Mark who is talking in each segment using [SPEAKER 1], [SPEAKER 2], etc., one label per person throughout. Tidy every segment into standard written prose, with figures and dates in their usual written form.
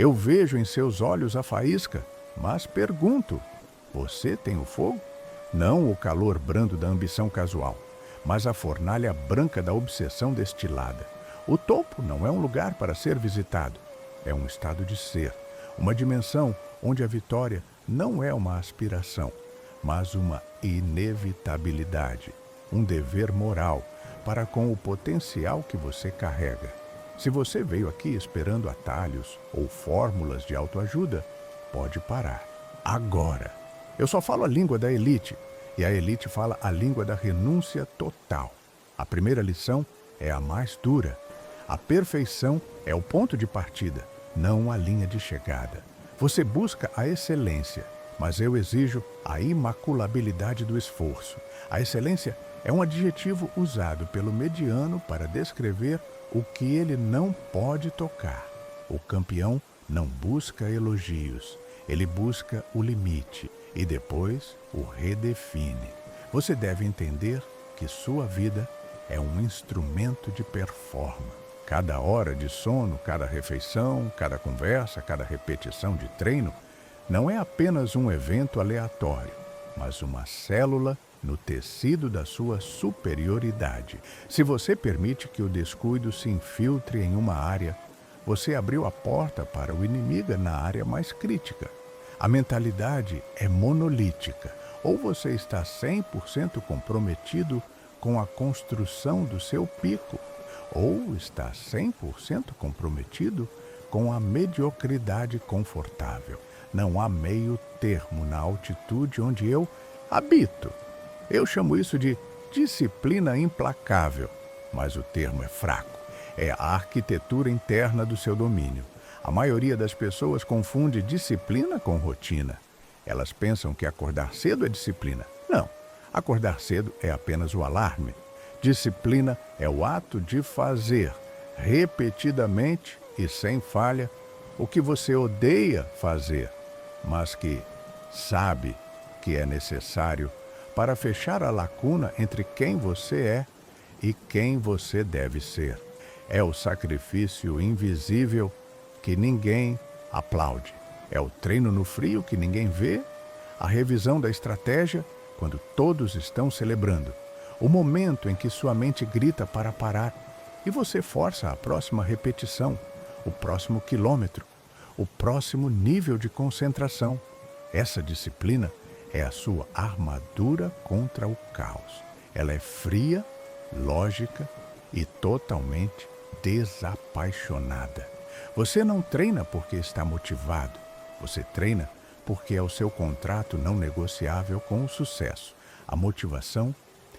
[SPEAKER 1] Eu vejo em seus olhos a faísca, mas pergunto: você tem o fogo? Não o calor brando da ambição casual, mas a fornalha branca da obsessão destilada. O topo não é um lugar para ser visitado, é um estado de ser, uma dimensão onde a vitória não é uma aspiração, mas uma inevitabilidade, um dever moral para com o potencial que você carrega. Se você veio aqui esperando atalhos ou fórmulas de autoajuda, pode parar. Agora. Eu só falo a língua da elite, e a elite fala a língua da renúncia total. A primeira lição é a mais dura. A perfeição é o ponto de partida, não a linha de chegada. Você busca a excelência, mas eu exijo a imaculabilidade do esforço. A excelência é um adjetivo usado pelo mediano para descrever o que ele não pode tocar. O campeão não busca elogios, ele busca o limite e depois o redefine. Você deve entender que sua vida é um instrumento de performance. Cada hora de sono, cada refeição, cada conversa, cada repetição de treino não é apenas um evento aleatório, mas uma célula no tecido da sua superioridade. Se você permite que o descuido se infiltre em uma área, você abriu a porta para o inimigo na área mais crítica. A mentalidade é monolítica. Ou você está 100% comprometido com a construção do seu pico, ou está 100% comprometido com a mediocridade confortável. Não há meio termo na altitude onde eu habito. Eu chamo isso de disciplina implacável, mas o termo é fraco. É a arquitetura interna do seu domínio. A maioria das pessoas confunde disciplina com rotina. Elas pensam que acordar cedo é disciplina. Não, acordar cedo é apenas o alarme. Disciplina é o ato de fazer, repetidamente e sem falha, o que você odeia fazer, mas que sabe que é necessário para fechar a lacuna entre quem você é e quem você deve ser. É o sacrifício invisível que ninguém aplaude. É o treino no frio que ninguém vê, a revisão da estratégia quando todos estão celebrando. O momento em que sua mente grita para parar e você força a próxima repetição, o próximo quilômetro, o próximo nível de concentração. Essa disciplina é a sua armadura contra o caos. Ela é fria, lógica e totalmente desapaixonada. Você não treina porque está motivado. Você treina porque é o seu contrato não negociável com o sucesso. A motivação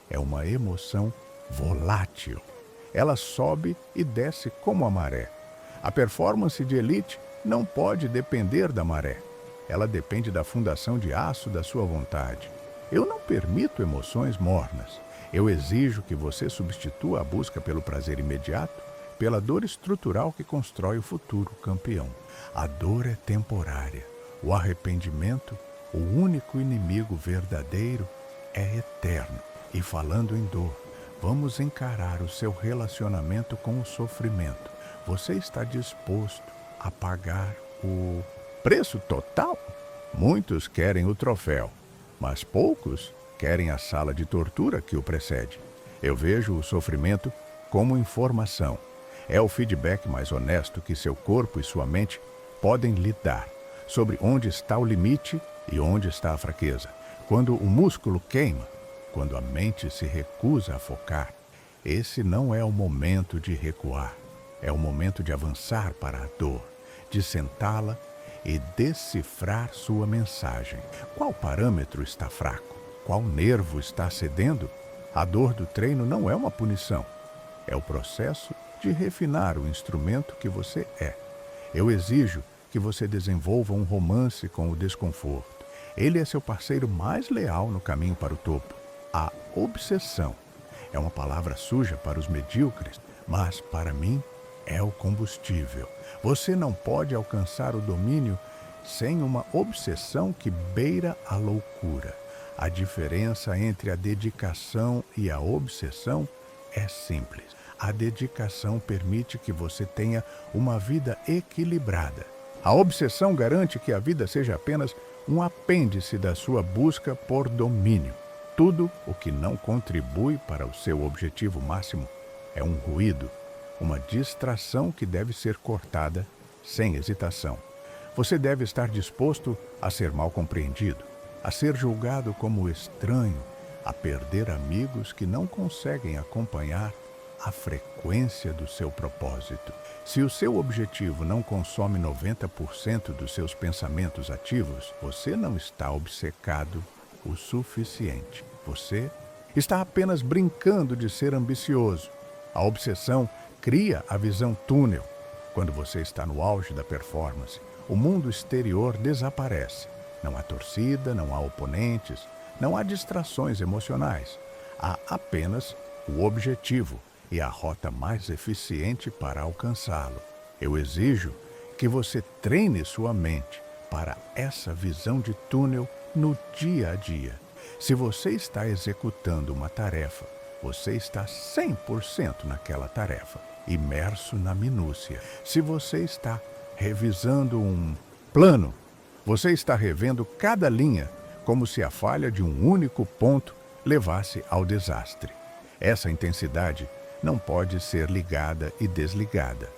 [SPEAKER 1] é uma emoção volátil. Ela sobe e desce como a maré. A performance de elite não pode depender da maré. Ela depende da fundação de aço da sua vontade. Eu não permito emoções mornas. Eu exijo que você substitua a busca pelo prazer imediato pela dor estrutural que constrói o futuro campeão. A dor é temporária. O arrependimento, o único inimigo verdadeiro, é eterno. E falando em dor, vamos encarar o seu relacionamento com o sofrimento. Você está disposto a pagar o preço total? Muitos querem o troféu, mas poucos querem a sala de tortura que o precede. Eu vejo o sofrimento como informação. É o feedback mais honesto que seu corpo e sua mente podem lhe dar sobre onde está o limite e onde está a fraqueza. Quando o músculo queima, quando a mente se recusa a focar, esse não é o momento de recuar. É o momento de avançar para a dor, de sentá-la e decifrar sua mensagem. Qual parâmetro está fraco? Qual nervo está cedendo? A dor do treino não é uma punição. É o processo de refinar o instrumento que você é. Eu exijo que você desenvolva um romance com o desconforto. Ele é seu parceiro mais leal no caminho para o topo. A obsessão é uma palavra suja para os medíocres, mas para mim é o combustível. Você não pode alcançar o domínio sem uma obsessão que beira a loucura. A diferença entre a dedicação e a obsessão é simples. A dedicação permite que você tenha uma vida equilibrada. A obsessão garante que a vida seja apenas um apêndice da sua busca por domínio. Tudo o que não contribui para o seu objetivo máximo é um ruído, uma distração que deve ser cortada sem hesitação. Você deve estar disposto a ser mal compreendido, a ser julgado como estranho, a perder amigos que não conseguem acompanhar a frequência do seu propósito. Se o seu objetivo não consome 90% dos seus pensamentos ativos, você não está obcecado o suficiente. Você está apenas brincando de ser ambicioso. A obsessão cria a visão túnel. Quando você está no auge da performance, o mundo exterior desaparece. Não há torcida, não há oponentes, não há distrações emocionais. Há apenas o objetivo e a rota mais eficiente para alcançá-lo. Eu exijo que você treine sua mente para essa visão de túnel no dia a dia. Se você está executando uma tarefa, você está 100% naquela tarefa, imerso na minúcia. Se você está revisando um plano, você está revendo cada linha, como se a falha de um único ponto levasse ao desastre. Essa intensidade não pode ser ligada e desligada.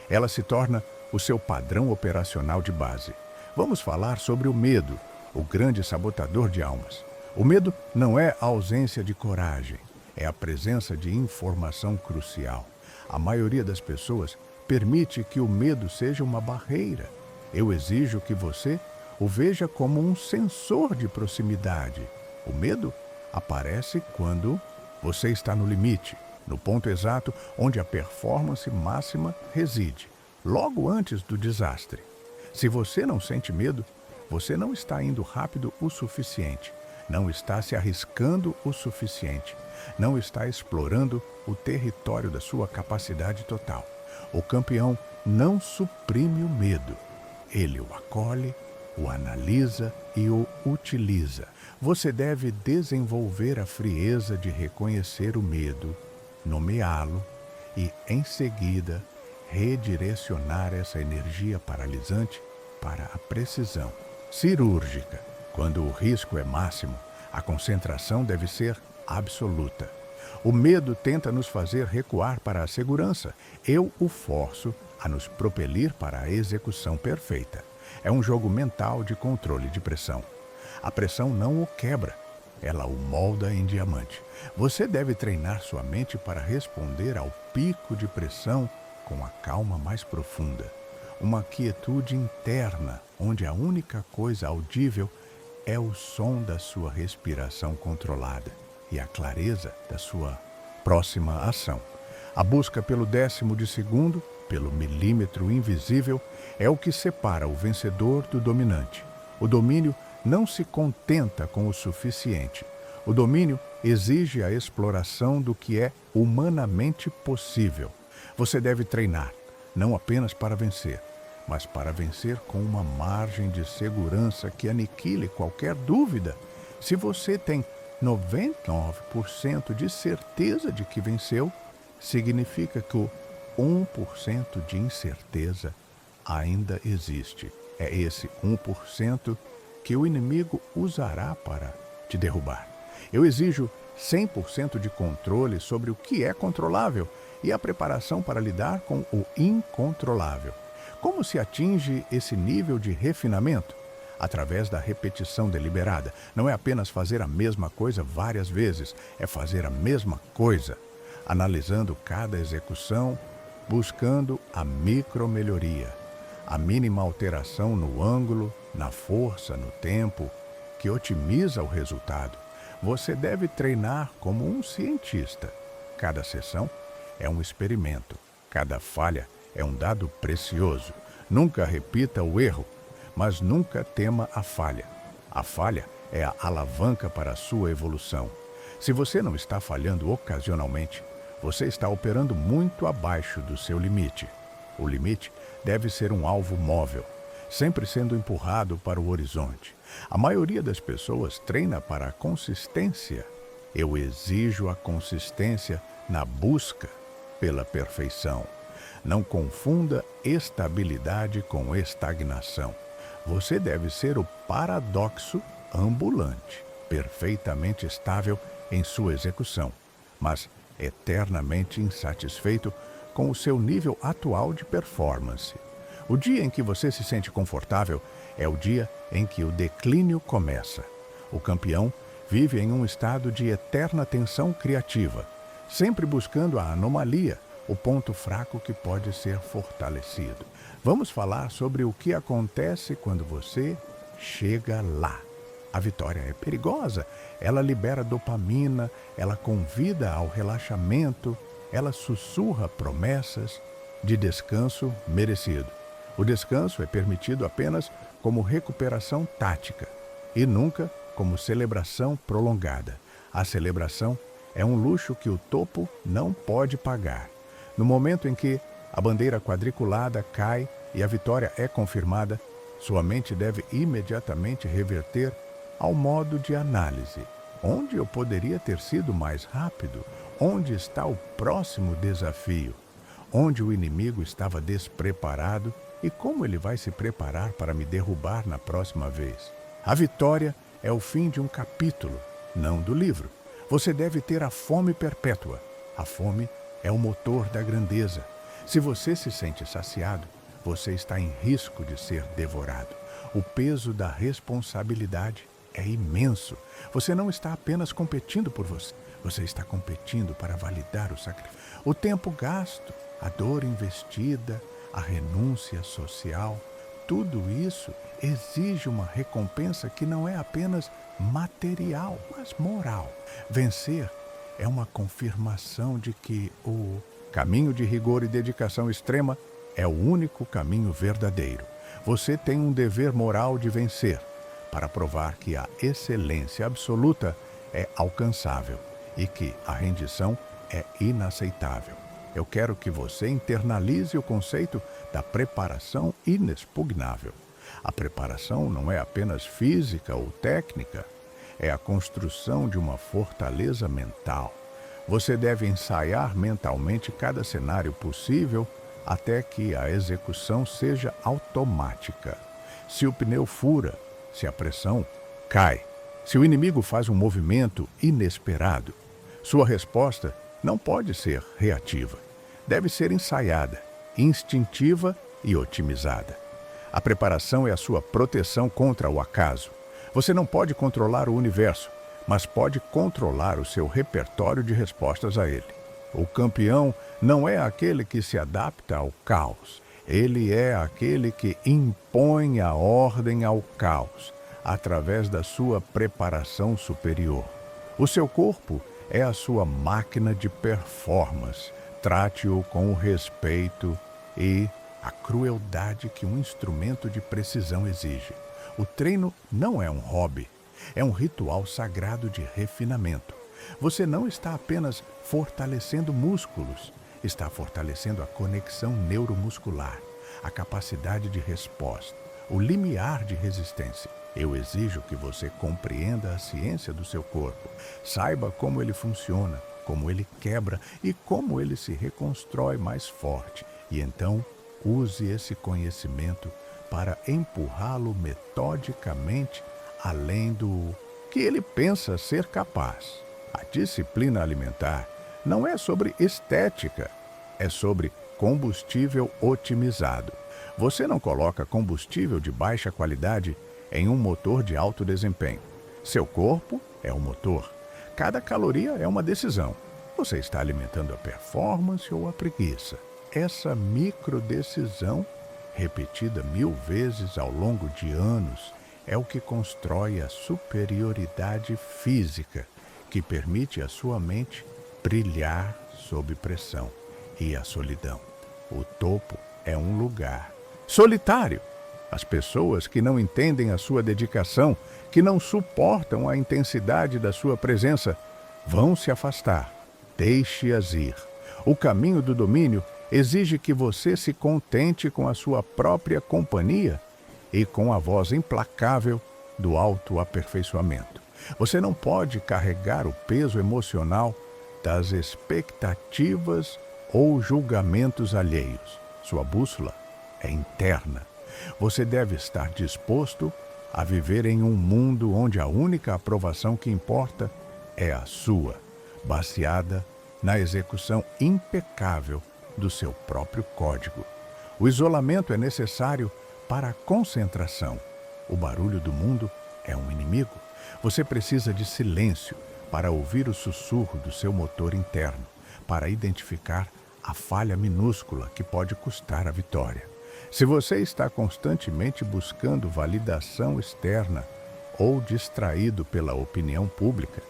[SPEAKER 1] Ela se torna o seu padrão operacional de base. Vamos falar sobre o medo, o grande sabotador de almas. O medo não é a ausência de coragem, é a presença de informação crucial. A maioria das pessoas permite que o medo seja uma barreira. Eu exijo que você o veja como um sensor de proximidade. O medo aparece quando você está no limite, no ponto exato onde a performance máxima reside, logo antes do desastre. Se você não sente medo, você não está indo rápido o suficiente, não está se arriscando o suficiente, não está explorando o território da sua capacidade total. O campeão não suprime o medo, ele o acolhe, o analisa e o utiliza. Você deve desenvolver a frieza de reconhecer o medo, nomeá-lo e, em seguida, redirecionar essa energia paralisante para a precisão cirúrgica. Quando o risco é máximo, a concentração deve ser absoluta. O medo tenta nos fazer recuar para a segurança. Eu o forço a nos propelir para a execução perfeita. É um jogo mental de controle de pressão. A pressão não o quebra, ela o molda em diamante. Você deve treinar sua mente para responder ao pico de pressão com a calma mais profunda. Uma quietude interna, onde a única coisa audível é o som da sua respiração controlada e a clareza da sua próxima ação. A busca pelo décimo de segundo, pelo milímetro invisível, é o que separa o vencedor do dominante. O domínio não se contenta com o suficiente. O domínio exige a exploração do que é humanamente possível. Você deve treinar, não apenas para vencer, mas para vencer com uma margem de segurança que aniquile qualquer dúvida. Se você tem 99% de certeza de que venceu, significa que o 1% de incerteza ainda existe. É esse 1% que o inimigo usará para te derrubar. Eu exijo 100% de controle sobre o que é controlável e a preparação para lidar com o incontrolável. Como se atinge esse nível de refinamento? Através da repetição deliberada. Não é apenas fazer a mesma coisa várias vezes, é fazer a mesma coisa, analisando cada execução, buscando a micromelhoria, a mínima alteração no ângulo, na força, no tempo, que otimiza o resultado. Você deve treinar como um cientista. Cada sessão é um experimento. Cada falha é um dado precioso. Nunca repita o erro, mas nunca tema a falha. A falha é a alavanca para a sua evolução. Se você não está falhando ocasionalmente, você está operando muito abaixo do seu limite. O limite deve ser um alvo móvel, sempre sendo empurrado para o horizonte. A maioria das pessoas treina para a consistência. Eu exijo a consistência na busca pela perfeição. Não confunda estabilidade com estagnação. Você deve ser o paradoxo ambulante, perfeitamente estável em sua execução, mas eternamente insatisfeito com o seu nível atual de performance. O dia em que você se sente confortável é o dia em que o declínio começa. O campeão vive em um estado de eterna tensão criativa, sempre buscando a anomalia, o ponto fraco que pode ser fortalecido. Vamos falar sobre o que acontece quando você chega lá. A vitória é perigosa, ela libera dopamina, ela convida ao relaxamento, ela sussurra promessas de descanso merecido. O descanso é permitido apenas como recuperação tática e nunca como celebração prolongada. A celebração é um luxo que o topo não pode pagar. No momento em que a bandeira quadriculada cai e a vitória é confirmada, sua mente deve imediatamente reverter ao modo de análise. Onde eu poderia ter sido mais rápido? Onde está o próximo desafio? Onde o inimigo estava despreparado e como ele vai se preparar para me derrubar na próxima vez? A vitória é o fim de um capítulo, não do livro. Você deve ter a fome perpétua. A fome é o motor da grandeza. Se você se sente saciado, você está em risco de ser devorado. O peso da responsabilidade é imenso. Você não está apenas competindo por você. Você está competindo para validar o sacrifício. O tempo gasto, a dor investida, a renúncia social, tudo isso exige uma recompensa que não é apenas material, mas moral. Vencer é uma confirmação de que o caminho de rigor e dedicação extrema é o único caminho verdadeiro. Você tem um dever moral de vencer, para provar que a excelência absoluta é alcançável e que a rendição é inaceitável. Eu quero que você internalize o conceito da preparação inexpugnável. A preparação não é apenas física ou técnica, é a construção de uma fortaleza mental. Você deve ensaiar mentalmente cada cenário possível até que a execução seja automática. Se o pneu fura, se a pressão cai, se o inimigo faz um movimento inesperado, sua resposta não pode ser reativa. Deve ser ensaiada, instintiva e otimizada. A preparação é a sua proteção contra o acaso. Você não pode controlar o universo, mas pode controlar o seu repertório de respostas a ele. O campeão não é aquele que se adapta ao caos. Ele é aquele que impõe a ordem ao caos, através da sua preparação superior. O seu corpo é a sua máquina de performance. Trate-o com o respeito e a crueldade que um instrumento de precisão exige. O treino não é um hobby, é um ritual sagrado de refinamento. Você não está apenas fortalecendo músculos, está fortalecendo a conexão neuromuscular, a capacidade de resposta, o limiar de resistência. Eu exijo que você compreenda a ciência do seu corpo, saiba como ele funciona, como ele quebra e como ele se reconstrói mais forte. E então, use esse conhecimento para empurrá-lo metodicamente além do que ele pensa ser capaz. A disciplina alimentar não é sobre estética, é sobre combustível otimizado. Você não coloca combustível de baixa qualidade em um motor de alto desempenho. Seu corpo é o motor. Cada caloria é uma decisão. Você está alimentando a performance ou a preguiça? Essa microdecisão, repetida 1000 vezes ao longo de anos, é o que constrói a superioridade física, que permite à sua mente brilhar sob pressão. E a solidão. O topo é um lugar solitário. As pessoas que não entendem a sua dedicação, que não suportam a intensidade da sua presença, vão se afastar. Deixe-as ir. O caminho do domínio exige que você se contente com a sua própria companhia e com a voz implacável do autoaperfeiçoamento. Você não pode carregar o peso emocional das expectativas ou julgamentos alheios. Sua bússola é interna. Você deve estar disposto a viver em um mundo onde a única aprovação que importa é a sua, baseada na execução impecável do seu próprio código. O isolamento é necessário para a concentração. O barulho do mundo é um inimigo. Você precisa de silêncio para ouvir o sussurro do seu motor interno, para identificar a falha minúscula que pode custar a vitória. Se você está constantemente buscando validação externa ou distraído pela opinião pública,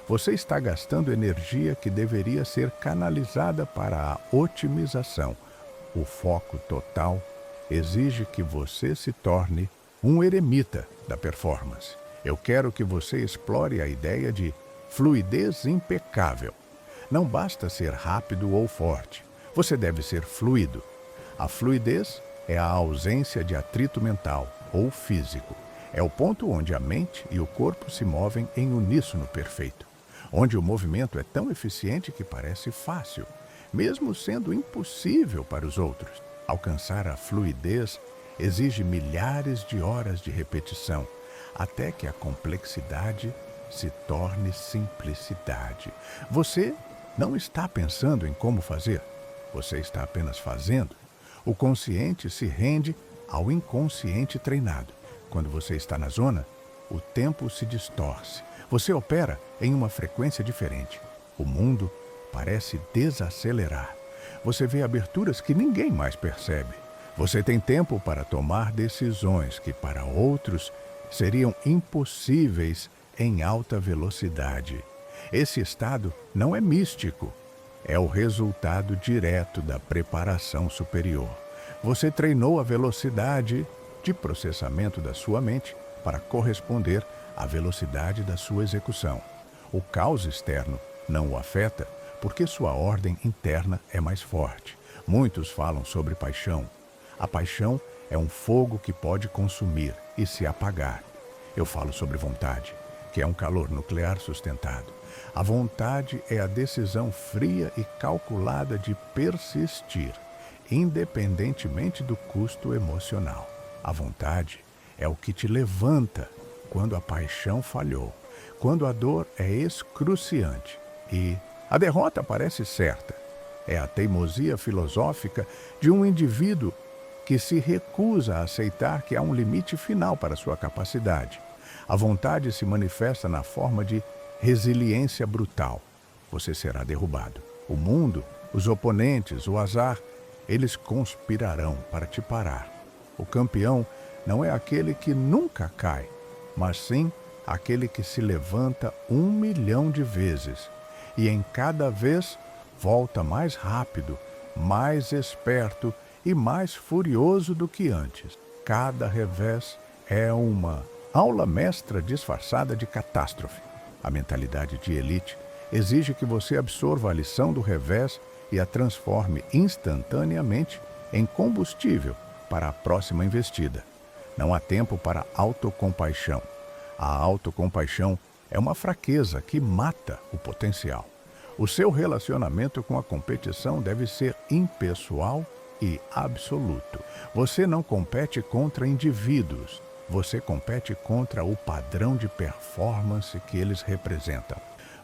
[SPEAKER 1] você está gastando energia que deveria ser canalizada para a otimização. O foco total exige que você se torne um eremita da performance. Eu quero que você explore a ideia de fluidez impecável. Não basta ser rápido ou forte. Você deve ser fluido. A fluidez é a ausência de atrito mental ou físico. É o ponto onde a mente e o corpo se movem em uníssono perfeito, onde o movimento é tão eficiente que parece fácil, mesmo sendo impossível para os outros. Alcançar a fluidez exige milhares de horas de repetição, até que a complexidade se torne simplicidade. Você não está pensando em como fazer, você está apenas fazendo. O consciente se rende ao inconsciente treinado. Quando você está na zona, o tempo se distorce. Você opera em uma frequência diferente. O mundo parece desacelerar. Você vê aberturas que ninguém mais percebe. Você tem tempo para tomar decisões que para outros seriam impossíveis em alta velocidade. Esse estado não é místico. É o resultado direto da preparação superior. Você treinou a velocidade de processamento da sua mente para corresponder à velocidade da sua execução. O caos externo não o afeta porque sua ordem interna é mais forte. Muitos falam sobre paixão. A paixão é um fogo que pode consumir e se apagar. Eu falo sobre vontade, que é um calor nuclear sustentado. A vontade é a decisão fria e calculada de persistir, independentemente do custo emocional. A vontade é o que te levanta quando a paixão falhou, quando a dor é excruciante e a derrota parece certa. É a teimosia filosófica de um indivíduo que se recusa a aceitar que há um limite final para sua capacidade. A vontade se manifesta na forma de resiliência brutal. Você será derrubado. O mundo, os oponentes, o azar, eles conspirarão para te parar. O campeão não é aquele que nunca cai, mas sim aquele que se levanta 1.000.000 de vezes e em cada vez volta mais rápido, mais esperto e mais furioso do que antes. Cada revés é uma aula mestra disfarçada de catástrofe. A mentalidade de elite exige que você absorva a lição do revés e a transforme instantaneamente em combustível para a próxima investida. Não há tempo para autocompaixão. A autocompaixão é uma fraqueza que mata o potencial. O seu relacionamento com a competição deve ser impessoal e absoluto. Você não compete contra indivíduos, você compete contra o padrão de performance que eles representam.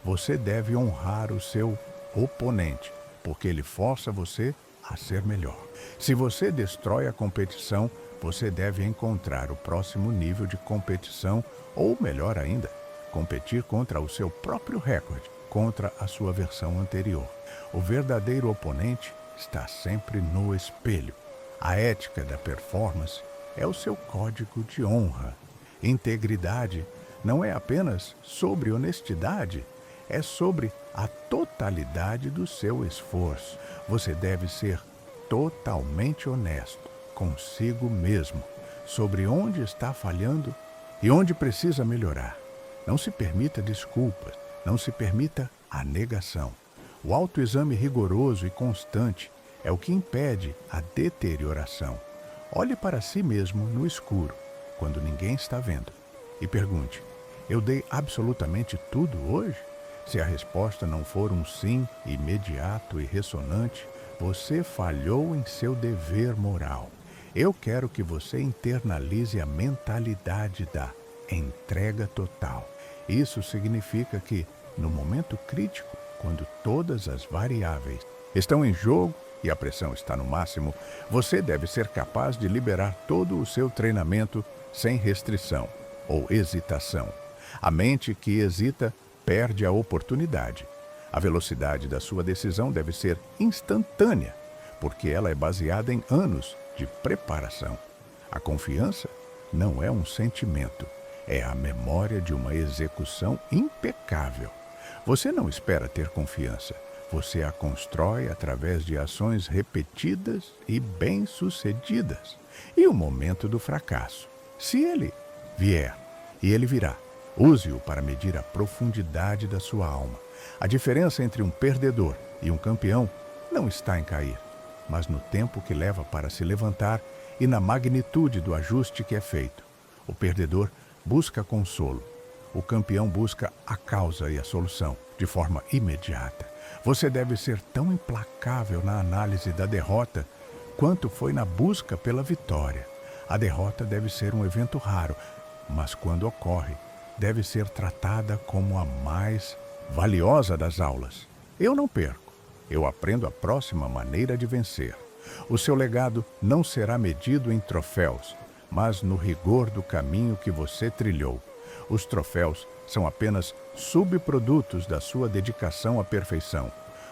[SPEAKER 1] Você deve honrar o seu oponente, porque ele força você a ser melhor. Se você destrói a competição, você deve encontrar o próximo nível de competição, ou melhor ainda, competir contra o seu próprio recorde, contra a sua versão anterior. O verdadeiro oponente está sempre no espelho. A ética da performance é o seu código de honra. Integridade não é apenas sobre honestidade, é sobre a totalidade do seu esforço. Você deve ser totalmente honesto consigo mesmo sobre onde está falhando e onde precisa melhorar. Não se permita desculpas, não se permita a negação. O autoexame rigoroso e constante é o que impede a deterioração. Olhe para si mesmo no escuro, quando ninguém está vendo, e pergunte: eu dei absolutamente tudo hoje? Se a resposta não for um sim imediato e ressonante, Você falhou em seu dever moral. Eu quero que você internalize a mentalidade da entrega total. Isso significa que, no momento crítico, quando todas as variáveis estão em jogo e a pressão está no máximo, você deve ser capaz de liberar todo o seu treinamento sem restrição ou hesitação. A mente que hesita perde a oportunidade. A velocidade da sua decisão deve ser instantânea, porque ela é baseada em anos de preparação. A confiança não é um sentimento, é a memória de uma execução impecável. Você não espera ter confiança, você a constrói através de ações repetidas e bem-sucedidas. E o momento do fracasso, se ele vier, e ele virá, use-o para medir a profundidade da sua alma. A diferença entre um perdedor e um campeão não está em cair, mas no tempo que leva para se levantar e na magnitude do ajuste que é feito. O perdedor busca consolo. O campeão busca a causa e a solução de forma imediata. Você deve ser tão implacável na análise da derrota quanto foi na busca pela vitória. A derrota deve ser um evento raro, mas quando ocorre, deve ser tratada como a mais valiosa das aulas. Eu não perco, eu aprendo a próxima maneira de vencer. O seu legado não será medido em troféus, mas no rigor do caminho que você trilhou. Os troféus são apenas subprodutos da sua dedicação à perfeição.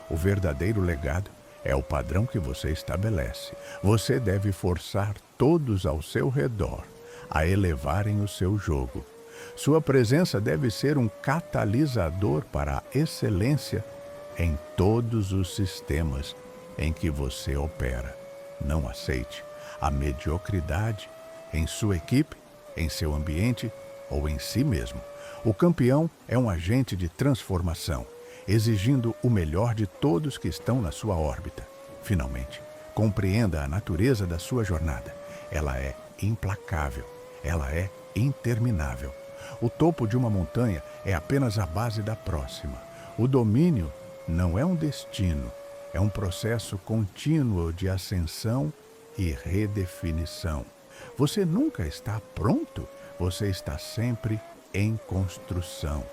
[SPEAKER 1] O verdadeiro legado é o padrão que você estabelece. Você deve forçar todos ao seu redor a elevarem o seu jogo. Sua presença deve ser um catalisador para a excelência em todos os sistemas em que você opera. Não aceite a mediocridade em sua equipe, em seu ambiente ou em si mesmo. O campeão é um agente de transformação, exigindo o melhor de todos que estão na sua órbita. Finalmente, compreenda a natureza da sua jornada. Ela é implacável, ela é interminável. O topo de uma montanha é apenas a base da próxima. O domínio não é um destino, é um processo contínuo de ascensão e redefinição. Você nunca está pronto, você está sempre em construção.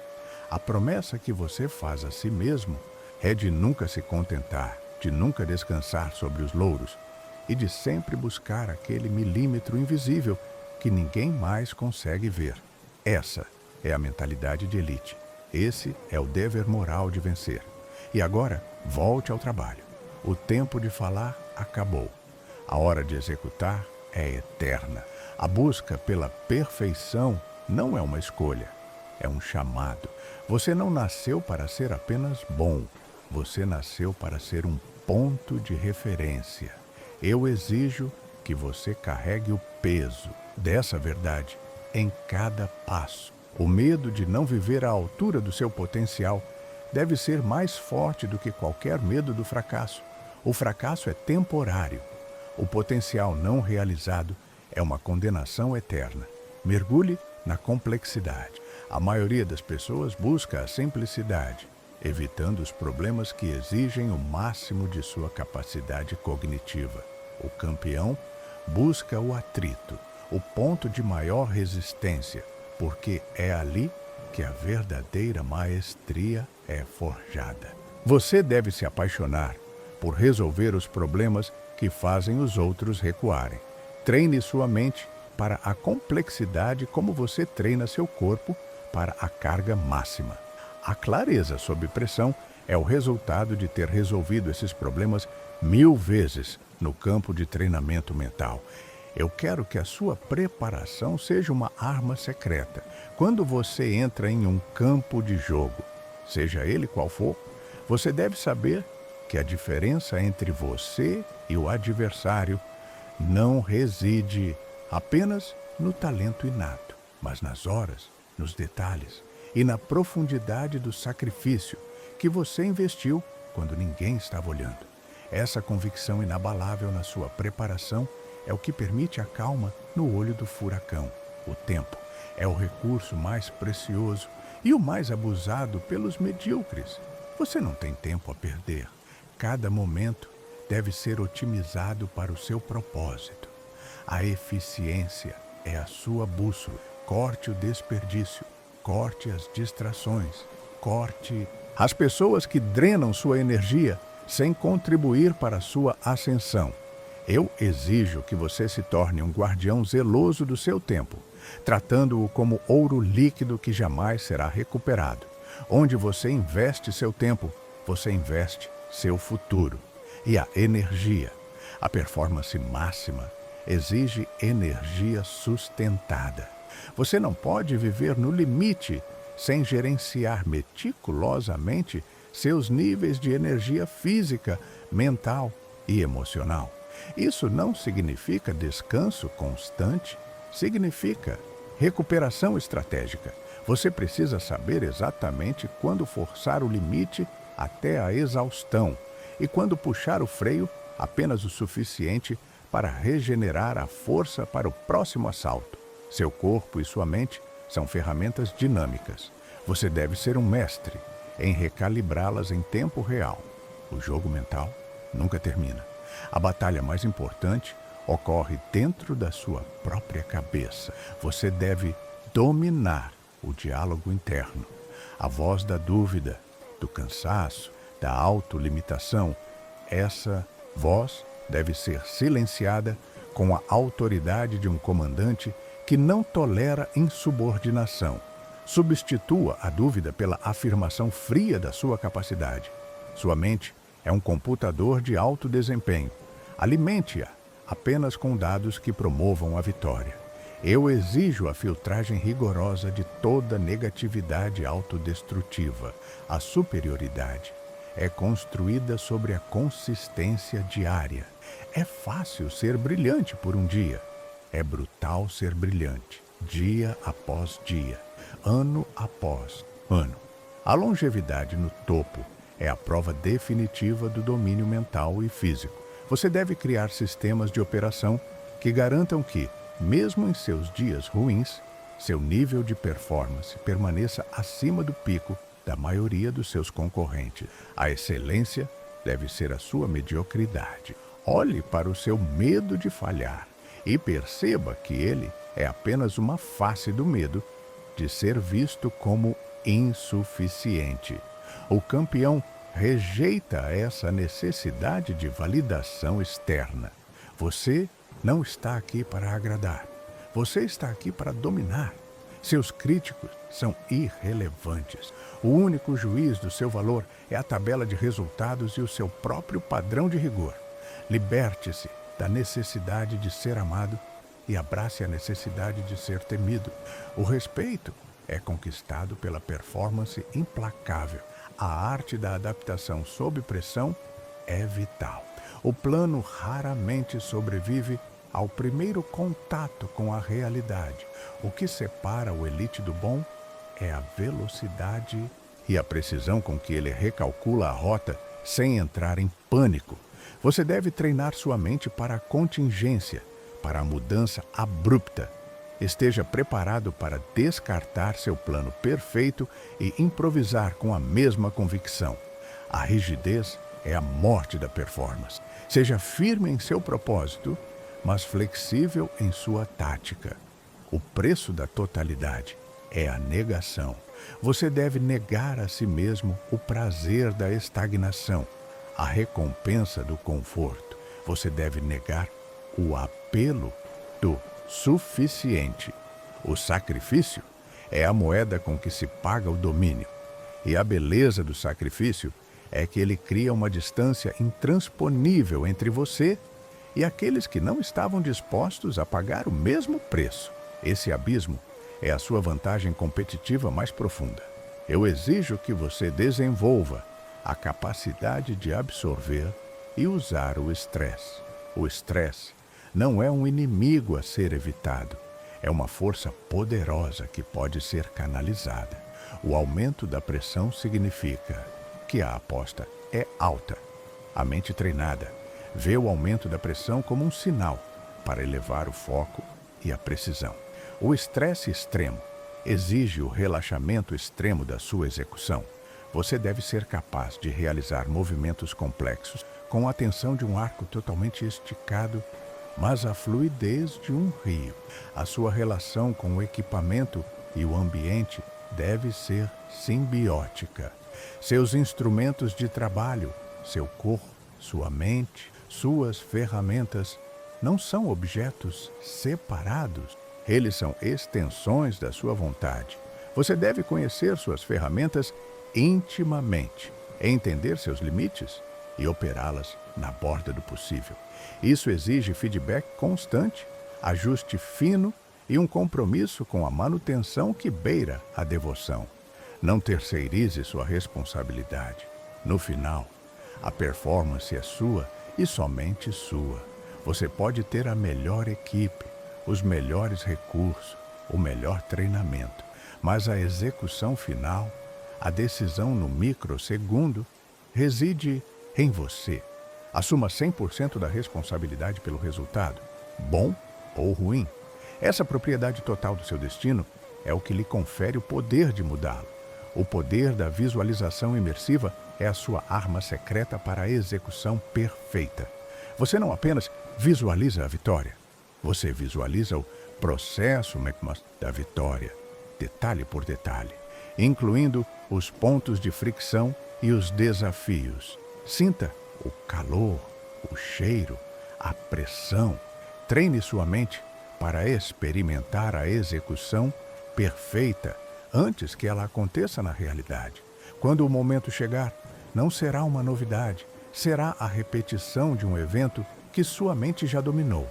[SPEAKER 1] A promessa que você faz a si mesmo é de nunca se contentar, de nunca descansar sobre os louros e de sempre buscar aquele milímetro invisível que ninguém mais consegue ver. Essa é a mentalidade de elite. Esse é o dever moral de vencer. E agora, volte ao trabalho. O tempo de falar acabou. A hora de executar é eterna. A busca pela perfeição não é uma escolha, é um chamado. Você não nasceu para ser apenas bom. Você nasceu para ser um ponto de referência. Eu exijo que você carregue o peso dessa verdade em cada passo. O medo de não viver à altura do seu potencial deve ser mais forte do que qualquer medo do fracasso. O fracasso é temporário. O potencial não realizado é uma condenação eterna. Mergulhe na complexidade. A maioria das pessoas busca a simplicidade, evitando os problemas que exigem o máximo de sua capacidade cognitiva. O campeão busca o atrito, o ponto de maior resistência, porque é ali que a verdadeira maestria é forjada. Você deve se apaixonar por resolver os problemas que fazem os outros recuarem. Treine sua mente para a complexidade como você treina seu corpo para a carga máxima. A clareza sob pressão é o resultado de ter resolvido esses problemas 1000 vezes no campo de treinamento mental. Eu quero que a sua preparação seja uma arma secreta. Quando você entra em um campo de jogo, seja ele qual for, você deve saber que a diferença entre você e o adversário não reside apenas no talento inato, mas nas horas, nos detalhes e na profundidade do sacrifício que você investiu quando ninguém estava olhando. Essa convicção inabalável na sua preparação é o que permite a calma no olho do furacão. O tempo é o recurso mais precioso e o mais abusado pelos medíocres. Você não tem tempo a perder. Cada momento deve ser otimizado para o seu propósito. A eficiência é a sua bússola. Corte o desperdício, corte as distrações, corte as pessoas que drenam sua energia sem contribuir para a sua ascensão. Eu exijo que você se torne um guardião zeloso do seu tempo, tratando-o como ouro líquido que jamais será recuperado. Onde você investe seu tempo, você investe seu futuro. E a energia, a performance máxima, exige energia sustentada. Você não pode viver no limite sem gerenciar meticulosamente seus níveis de energia física, mental e emocional. Isso não significa descanso constante, significa recuperação estratégica. Você precisa saber exatamente quando forçar o limite até a exaustão e quando puxar o freio apenas o suficiente para regenerar a força para o próximo assalto. Seu corpo e sua mente são ferramentas dinâmicas. Você deve ser um mestre em recalibrá-las em tempo real. O jogo mental nunca termina. A batalha mais importante ocorre dentro da sua própria cabeça. Você deve dominar o diálogo interno, a voz da dúvida, do cansaço, da autolimitação. Essa voz deve ser silenciada com a autoridade de um comandante que não tolera insubordinação. Substitua a dúvida pela afirmação fria da sua capacidade. Sua mente é um computador de alto desempenho. Alimente-a apenas com dados que promovam a vitória. Eu exijo a filtragem rigorosa de toda negatividade autodestrutiva. A superioridade é construída sobre a consistência diária. É fácil ser brilhante por um dia. É brutal ser brilhante, dia após dia, ano após ano. A longevidade no topo é a prova definitiva do domínio mental e físico. Você deve criar sistemas de operação que garantam que, mesmo em seus dias ruins, seu nível de performance permaneça acima do pico da maioria dos seus concorrentes. A excelência deve ser a sua mediocridade. Olhe para o seu medo de falhar e perceba que ele é apenas uma face do medo de ser visto como insuficiente. O campeão rejeita essa necessidade de validação externa. Você não está aqui para agradar. Você está aqui para dominar. Seus críticos são irrelevantes. O único juiz do seu valor é a tabela de resultados e o seu próprio padrão de rigor. Liberte-se da necessidade de ser amado e abrace a necessidade de ser temido. O respeito é conquistado pela performance implacável. A arte da adaptação sob pressão é vital. O plano raramente sobrevive ao primeiro contato com a realidade. O que separa o elite do bom é a velocidade e a precisão com que ele recalcula a rota sem entrar em pânico. Você deve treinar sua mente para a contingência, para a mudança abrupta. Esteja preparado para descartar seu plano perfeito e improvisar com a mesma convicção. A rigidez é a morte da performance. Seja firme em seu propósito, mas flexível em sua tática. O preço da totalidade é a negação. Você deve negar a si mesmo o prazer da estagnação, a recompensa do conforto. Você deve negar o apelo do suficiente. O sacrifício é a moeda com que se paga o domínio. E a beleza do sacrifício é que ele cria uma distância intransponível entre você e aqueles que não estavam dispostos a pagar o mesmo preço. Esse abismo é a sua vantagem competitiva mais profunda. Eu exijo que você desenvolva a capacidade de absorver e usar o estresse. O estresse não é um inimigo a ser evitado. É uma força poderosa que pode ser canalizada. O aumento da pressão significa que a aposta é alta. A mente treinada vê o aumento da pressão como um sinal para elevar o foco e a precisão. O estresse extremo exige o relaxamento extremo da sua execução. Você deve ser capaz de realizar movimentos complexos com a tensão de um arco totalmente esticado, mas a fluidez de um rio. A sua relação com o equipamento e o ambiente deve ser simbiótica. Seus instrumentos de trabalho, seu corpo, sua mente, suas ferramentas não são objetos separados. Eles são extensões da sua vontade. Você deve conhecer suas ferramentas intimamente, entender seus limites e operá-las na borda do possível. Isso exige feedback constante, ajuste fino e um compromisso com a manutenção que beira a devoção. Não terceirize sua responsabilidade. No final, a performance é sua e somente sua. Você pode ter a melhor equipe, os melhores recursos, o melhor treinamento, mas a execução final, a decisão no microsegundo, reside em você. Assuma 100% da responsabilidade pelo resultado, bom ou ruim. Essa propriedade total do seu destino é o que lhe confere o poder de mudá-lo. O poder da visualização imersiva é a sua arma secreta para a execução perfeita. Você não apenas visualiza a vitória, você visualiza o processo da vitória, detalhe por detalhe, incluindo os pontos de fricção e os desafios. Sinta o calor, o cheiro, a pressão. Treine sua mente para experimentar a execução perfeita antes que ela aconteça na realidade. Quando o momento chegar, não será uma novidade, será a repetição de um evento que sua mente já dominou.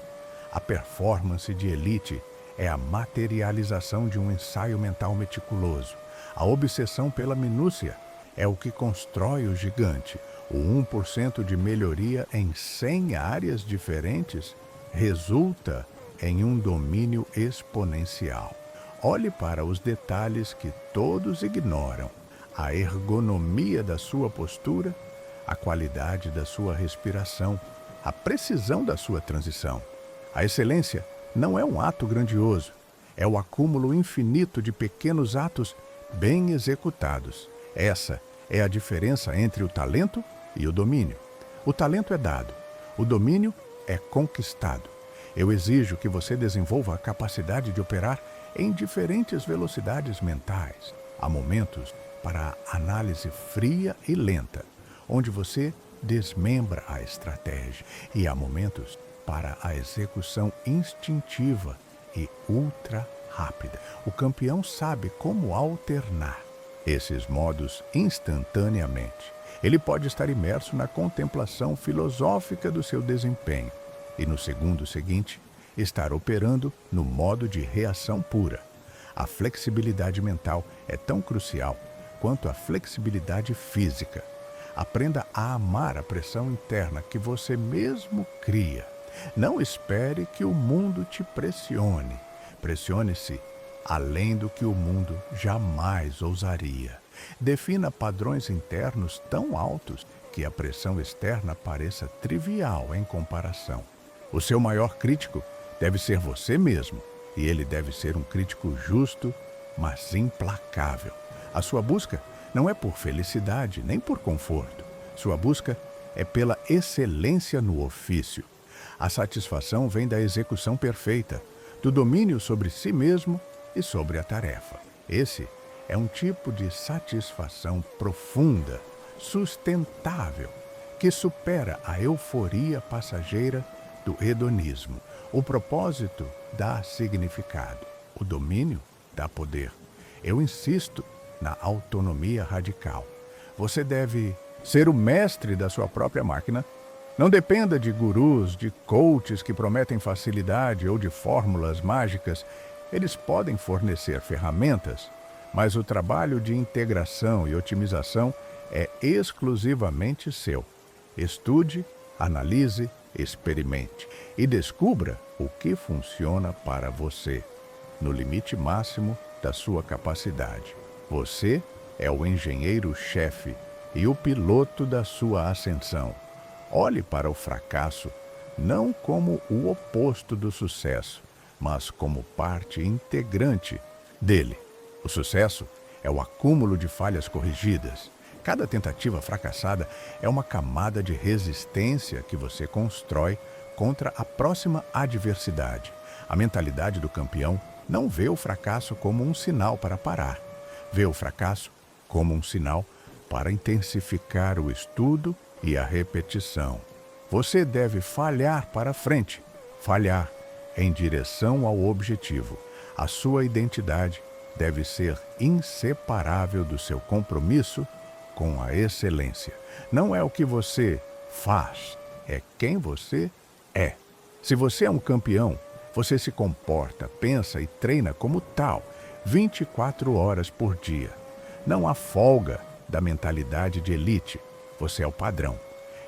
[SPEAKER 1] A performance de elite é a materialização de um ensaio mental meticuloso. A obsessão pela minúcia é o que constrói o gigante. O 1% de melhoria em 100 áreas diferentes resulta em um domínio exponencial. Olhe para os detalhes que todos ignoram: a ergonomia da sua postura, a qualidade da sua respiração, a precisão da sua transição. A excelência não é um ato grandioso, é o acúmulo infinito de pequenos atos bem executados. Essa é a diferença entre o talento e o domínio. O talento é dado, o domínio é conquistado. Eu exijo que você desenvolva a capacidade de operar em diferentes velocidades mentais. Há momentos para a análise fria e lenta, onde você desmembra a estratégia, e há momentos para a execução instintiva e ultra rápida. O campeão sabe como alternar esses modos instantaneamente. Ele pode estar imerso na contemplação filosófica do seu desempenho e, no segundo seguinte, estar operando no modo de reação pura. A flexibilidade mental é tão crucial quanto a flexibilidade física. Aprenda a amar a pressão interna que você mesmo cria. Não espere que o mundo te pressione. Pressione-se além do que o mundo jamais ousaria. Defina padrões internos tão altos que a pressão externa pareça trivial em comparação. O seu maior crítico deve ser você mesmo, e ele deve ser um crítico justo, mas implacável. A sua busca não é por felicidade nem por conforto. Sua busca é pela excelência no ofício. A satisfação vem da execução perfeita, do domínio sobre si mesmo e sobre a tarefa. Esse é um tipo de satisfação profunda, sustentável, que supera a euforia passageira do hedonismo. O propósito dá significado, o domínio dá poder. Eu insisto na autonomia radical. Você deve ser o mestre da sua própria máquina. Não dependa de gurus, de coaches que prometem facilidade ou de fórmulas mágicas. Eles podem fornecer ferramentas, mas o trabalho de integração e otimização é exclusivamente seu. Estude, analise, experimente e descubra o que funciona para você, no limite máximo da sua capacidade. Você é o engenheiro-chefe e o piloto da sua ascensão. Olhe para o fracasso não como o oposto do sucesso, mas como parte integrante dele. O sucesso é o acúmulo de falhas corrigidas, Cada tentativa fracassada é uma camada de resistência que você constrói contra a próxima adversidade. A mentalidade do campeão não vê o fracasso como um sinal para parar. Vê o fracasso como um sinal para intensificar o estudo e a repetição. Você deve falhar para frente, falhar em direção ao objetivo. A sua identidade deve ser inseparável do seu compromisso com a excelência. Não é o que você faz, é quem você é. Se você é um campeão, você se comporta, pensa e treina como tal, 24 horas por dia. Não há folga da mentalidade de elite. Você é o padrão.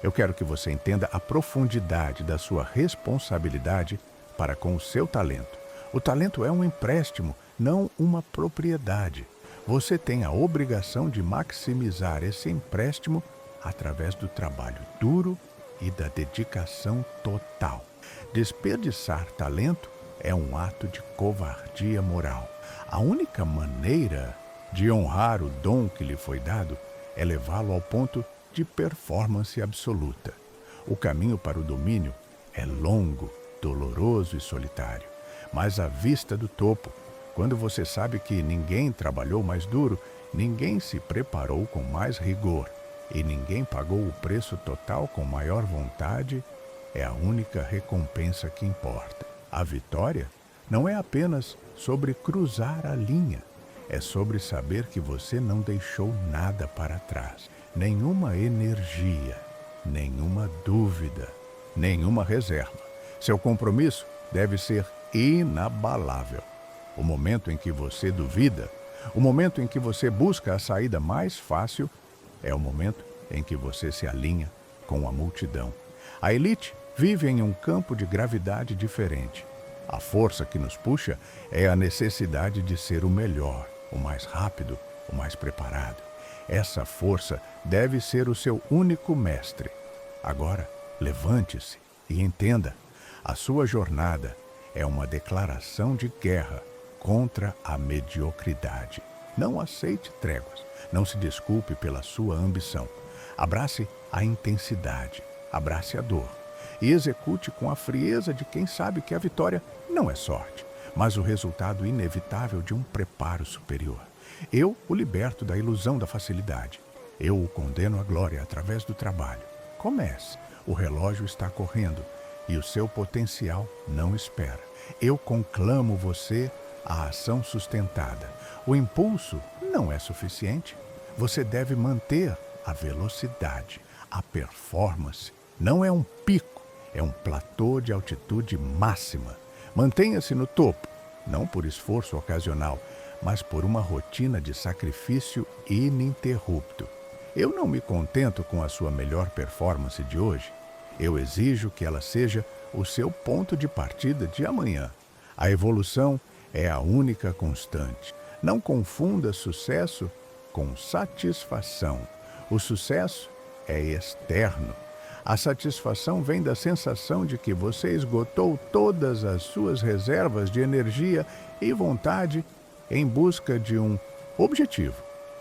[SPEAKER 1] Eu quero que você entenda a profundidade da sua responsabilidade para com o seu talento. O talento é um empréstimo, não uma propriedade. Você tem a obrigação de maximizar esse empréstimo através do trabalho duro e da dedicação total. Desperdiçar talento é um ato de covardia moral. A única maneira de honrar o dom que lhe foi dado é levá-lo ao ponto de performance absoluta. O caminho para o domínio é longo, doloroso e solitário, mas à vista do topo, quando você sabe que ninguém trabalhou mais duro, ninguém se preparou com mais rigor e ninguém pagou o preço total com maior vontade, é a única recompensa que importa. A vitória não é apenas sobre cruzar a linha, é sobre saber que você não deixou nada para trás, nenhuma energia, nenhuma dúvida, nenhuma reserva. Seu compromisso deve ser inabalável. O momento em que você duvida, o momento em que você busca a saída mais fácil, é o momento em que você se alinha com a multidão. A elite vive em um campo de gravidade diferente. A força que nos puxa é a necessidade de ser o melhor, o mais rápido, o mais preparado. Essa força deve ser o seu único mestre. Agora, levante-se e entenda: a sua jornada é uma declaração de guerra contra a mediocridade. Não aceite tréguas, não se desculpe pela sua ambição. Abrace a intensidade, abrace a dor e execute com a frieza de quem sabe que a vitória não é sorte, mas o resultado inevitável de um preparo superior. Eu o liberto da ilusão da facilidade. Eu o condeno à glória através do trabalho. Comece. O relógio está correndo e o seu potencial não espera. Eu conclamo você à ação sustentada. O impulso não é suficiente. Você deve manter a velocidade. A performance não é um pico, é um platô de altitude máxima. Mantenha-se no topo, não por esforço ocasional, mas por uma rotina de sacrifício ininterrupto. Eu não me contento com a sua melhor performance de hoje. Eu exijo que ela seja o seu ponto de partida de amanhã. A evolução é a única constante. Não confunda sucesso com satisfação. O sucesso é externo. A satisfação vem da sensação de que você esgotou todas as suas reservas de energia e vontade em busca de um objetivo.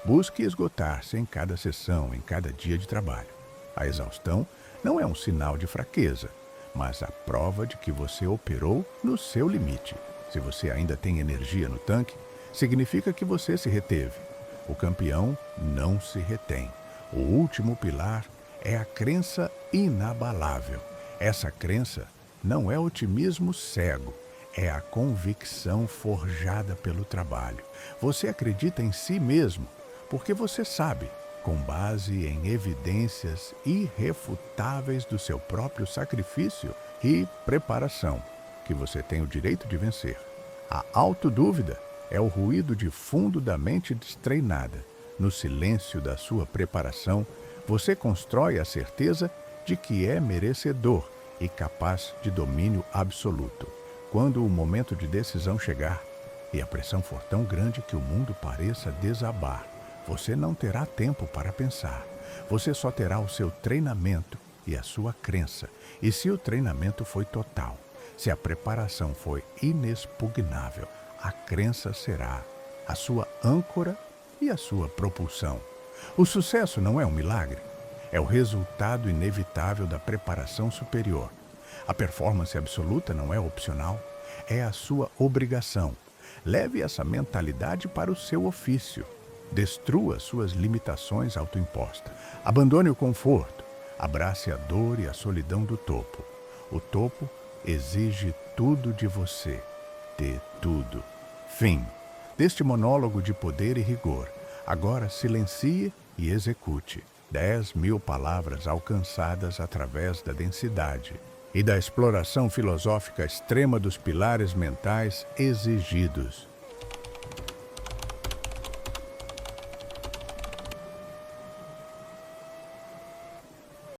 [SPEAKER 1] Busque esgotar-se em cada sessão, em cada dia de trabalho. A exaustão não é um sinal de fraqueza, mas a prova de que você operou no seu limite. Se você ainda tem energia no tanque, significa que você se reteve. O campeão não se retém. O último pilar é a crença inabalável. Essa crença não é otimismo cego, é a convicção forjada pelo trabalho. Você acredita em si mesmo porque você sabe, com base em evidências irrefutáveis do seu próprio sacrifício e preparação, que você tem o direito de vencer. A autodúvida é o ruído de fundo da mente destreinada. No silêncio da sua preparação, você constrói a certeza de que é merecedor e capaz de domínio absoluto. Quando o momento de decisão chegar e a pressão for tão grande que o mundo pareça desabar, você não terá tempo para pensar. Você só terá o seu treinamento e a sua crença. E se o treinamento foi total, se a preparação foi inexpugnável, a crença será a sua âncora e a sua propulsão. O sucesso não é um milagre. É o resultado inevitável da preparação superior. A performance absoluta não é opcional, é a sua obrigação. Leve essa mentalidade para o seu ofício. Destrua suas limitações autoimpostas. Abandone o conforto. Abrace a dor e a solidão do topo. O topo exige tudo de você. Dê tudo. Fim deste monólogo de poder e rigor. Agora silencie e execute. 10.000 palavras alcançadas através da densidade e da exploração filosófica extrema dos pilares mentais exigidos.